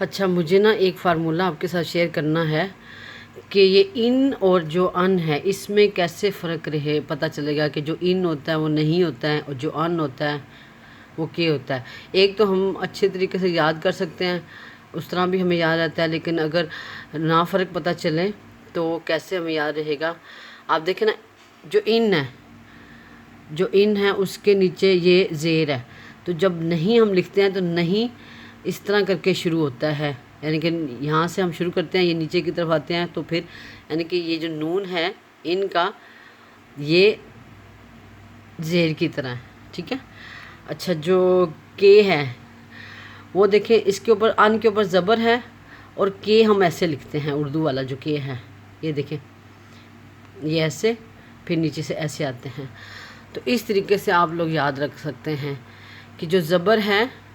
अच्छा, मुझे ना एक फार्मूला आपके साथ शेयर करना है कि ये इन और जो अन है इसमें कैसे फ़र्क रहे, पता चलेगा कि जो इन होता है वो नहीं होता है और जो अन होता है वो के होता है। एक तो हम अच्छे तरीके से याद कर सकते हैं, उस तरह भी हमें याद रहता है, लेकिन अगर ना फ़र्क पता चले तो कैसे हमें याद रहेगा। आप देखें ना, जो इन है उसके नीचे ये ज़ेर है, तो जब नहीं हम लिखते हैं तो नहीं इस तरह करके शुरू होता है, यानी कि यहाँ से हम शुरू करते हैं, ये नीचे की तरफ आते हैं, तो फिर यानी कि ये जो नून है इनका ये ज़ेर की तरह है, ठीक है। अच्छा, जो के है वो देखें, इसके ऊपर अन के ऊपर ज़बर है और के हम ऐसे लिखते हैं, उर्दू वाला जो के है ये देखें, ये ऐसे फिर नीचे से ऐसे आते हैं। तो इस तरीके से आप लोग याद रख सकते हैं कि जो ज़बर है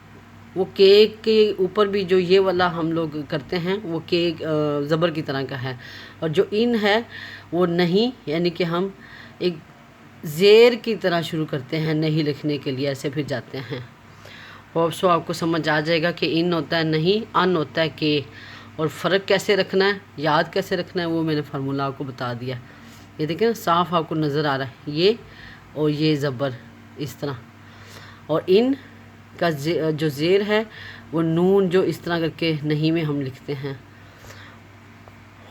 वो के ऊपर भी जो ये वाला हम लोग करते हैं वो के ज़बर की तरह का है, और जो इन है वो नहीं, यानी कि हम एक ज़ेर की तरह शुरू करते हैं नहीं लिखने के लिए, ऐसे फिर जाते हैं। होप सो आपको समझ आ जाएगा कि इन होता है नहीं, अन होता है के, और फ़र्क कैसे रखना है, याद कैसे रखना है, वो मैंने फार्मूला आपको बता दिया। ये देखें ना, साफ़ आपको नज़र आ रहा है ये और ये ज़बर इस तरह, और इन का जो ज़ेर है वो नून जो इस तरह करके नहीं में हम लिखते हैं।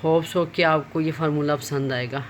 होप सो कि आपको ये फार्मूला पसंद आएगा।